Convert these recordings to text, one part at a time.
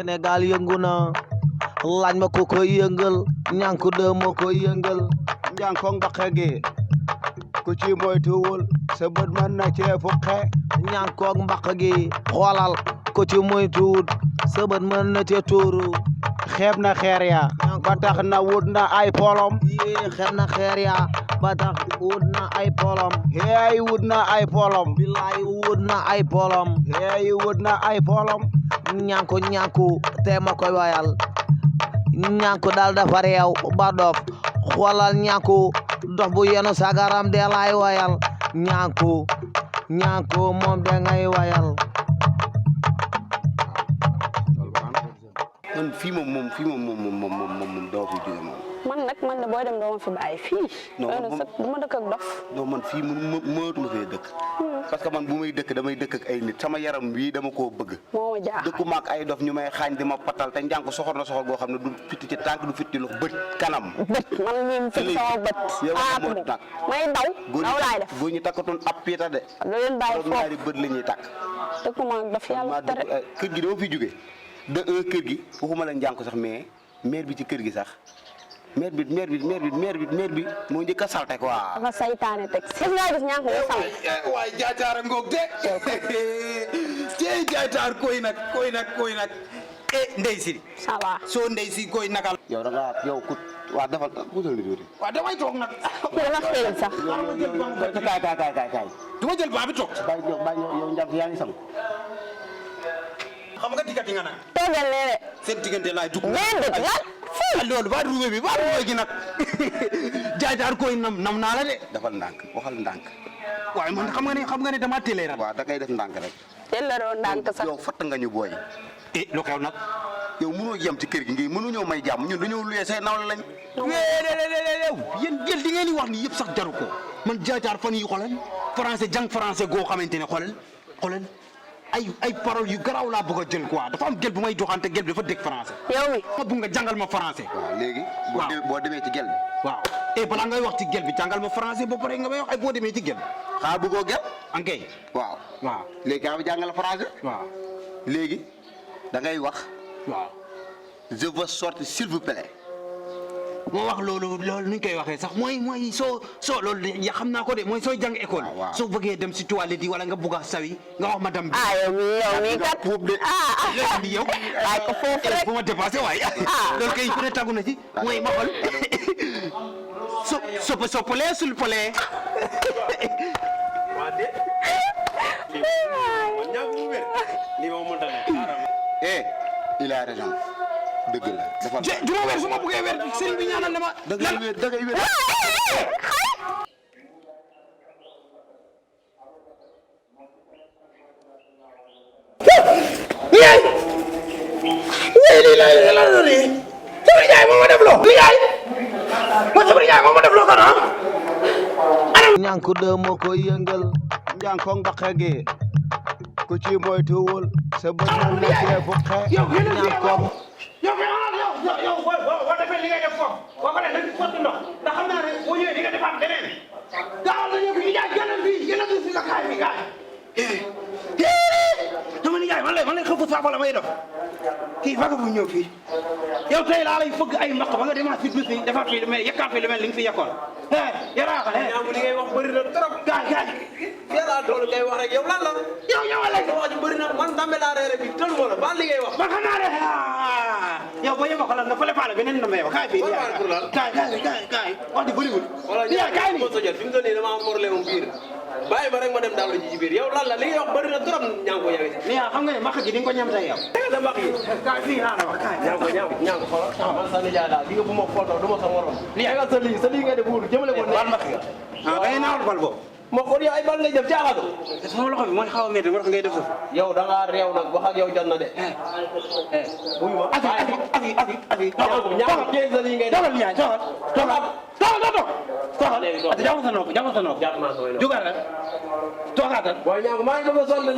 Sénégal yëngu na laaj ma ko koy yëngal ñànku de moo koy yëngal njànkoog mbaqe gi ku ci moytuwul sa bët mën na cee fuqe ñànkoog mbaq gi xoolal ko ci moytuwul sa bët mën na cee tuuru xeeb na xeer ya ba tax na wut na ay polom yee xeeb na xeer ya ba tax wut na ay polom hey wut na ay polom bilaay wut na ay polom hey wut na ay polom ñànku te ma koy wayal ñànku daal dafa réew ba dof xoolal ñànku dof bu yenu sagaram de lay wayal ñànku moom de ngay wayal man fii moom doo fi jóge moom man la booy dem doo ma fi bàyyi fii. du ma dëkk ak dof. non man fii mënatuma fee dëkk. parce que man bu may dëkk damay dëkk ak ay nit sama yaram bii dama koo bëgg. moo ma jaaxal dëkku maak ay dof ñu may xaañ di ma patal te njànk soxor na soxor goo xam ne du fitti ci tànk du fitti loxo bët kanam. bët man mii mu fi sama bët. may daw. daw laay def góor ñi takkatoon ab piita de. da leen bàyyi foofu ñaari bët la ñuy takk. dëkkuma ak dof yàlla tere. kër gi dama fi jóge de kër gi waxuma la njànk sax mais maire bi ci kër gi sax maire bi moo njëkk a salte quoi. dafa saytaane teg si nga gis ñànk nga sam. waaye jaataar ngoog de. jaataar koy nag. Ndey si. ça va. soo ndey si koy nakal. yow da ngaa yow ku waa defal puudar bi tuuti. waaw damay toog nag. kii dama xëy sax. kaay. du ma jël baa bi toog. bàyyi yow njànk yaa ngi sam. xam nga diggante nga nag. toogal nee de. seen diggante laay dugg. déedéet lan fii. loolu ba ruube bi ba ruube gi nag. jaataar koy nam naa la de. defal ndànk waxal ndànk. waaye man xam nga ne dama télé rat. waaw da ngay def ndànk rek. jël la doon ndànk sax. yow fatt nga ñu booy. lu xew nag. yow mënoo yem ci kër gi ngi mënuñoo may jàmm ñun dañoo luyee say nawle lañ. yéen di ngeen di wax ni yëpp sax jaru ko man jaataar fan yi xoolal français goo xamante ne xoolal ay paroles yu garaaw laa bëgg a jël quoi dafa am gel bu may joxante gel bi dafa dégg français. yow mi ma bëgg nga jàngal ma français. waaw léegi. boo demee ci gel bi. waaw balaa ngay wax ci gel bi jàngal ma français ba pare nga may wax ay boo demee ci gel bi. xaa bëggoo gel. ankay. waaw. léegi kaa bi jàngal français. waaw léegi da ngay wax. waaw. je veux sortir s'il vous plaît. moo wax loolu nu ñu koy waxee sax mooy soo loolu ya xam naa ko de mooy sooy jàng école. soo bëggee dem si toilette yi wala nga bugg a sawi nga wax madame bi. yow mi kat léegi yow. waaye ko foofu rek bu ma dépassé waaye. loolu kay ku ne tàggu na ci. mooy ma xool soppale sulpale. il a raison. dëgg la dafa. du ma weer su ma bëggee weer sëriñ bi ñaanal na ma. da ngay wér. lii la doon nii. Sabri Ndiaye moo ma def loo. Sabri Ndiaye moo ma def loo kon ah. ñànku de moo koy yëngal njànkoog mbaqe gi ku ci moytuwul sa bët mën na cee fuqe ñànkoog yow boo defee li ngay def foofu boo ko def da nga sotti ndox ndax xam naa ne boo ñëwee di nga defaat leneen gaaw la ñëw fi jaay gën a fi nga kaay fi gaay dama ni jaay man lay xëpp saafara may def kii faga bu ñëw fii yow tey laa lay fëgg ay mbaq ba nga demaat fi bis bi defaat fi mais yekkaat fi lu mel li nga fi yekkoon yaraaxal li ngay wax bëri na trop. gaay yàlla loolu ngay wax rek yow lan la. yow ñëwal rek wax ji bëri na man dambe laa reere bi tëlu ma la ba li ngay wax. ba xam naa ne yow boo yema xoolal nga fële faale beneen na may wax kaay fii kaay wax di bëriwul wala kaay ni sa jot fi mu toll nii dama am problème mu biir bàyyi ma rek ma dem daal ji biir yow lan la li ngay wax bëri na trop ñaango yaa ngi si. xam nga ne mbaq gi di nga ko ñam tey yow. da mbaq yi kaay fii laa la wax kaay ñaango xoolal man sa nijaay daal di nga bu ma foto du ma sa morom li nga sa lii ngay def wóolu jëmale ko ne mbaq nga da ngay naawal bal boobu ma xool yow ay bal ngay def jaaxaatu sama loxo bi mooy xaw a métti moo tax ngay def yow da ngaa réew nag wax ak yow jot na de buy ma afi ñaango jéeg sa lii ngay def jàpp sa nopp jugaatal toogaatal waaye ñaango maa ngi bëgg a sonn la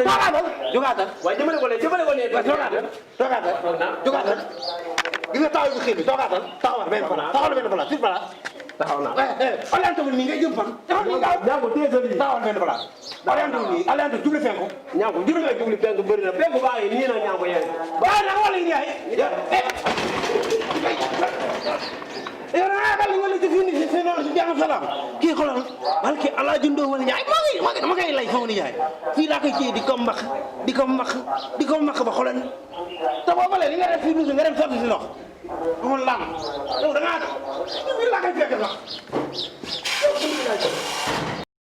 jugaatal waaye jëmale ko ne jugaatal gis nga taw bi xiir bi toogaatal taxawal benn place taxaw naa. orienté wul nii ngay jëm fan. taxaw nii gaaw ñànku téye sa lii. taxawal benn place. orienté wul nii orienté jublu fenku. ñànku jubli penku bëri na penku baa ngi nii na ñànku yéen. waaw nag wala Ndiaye. yow da ngaa xale wala ci fii nii si noonu si jàmm salaam kii xoolal wala kii Alaaji Ndoo wala Ndiaye dama koy lay foofu ni Ndiaye fii laa koy téye di ko mbax ba xoolal te boo balee li nga def fii duusi nga dem sotti si ndox amul lam yow da ngaa fii laa koy fekk sax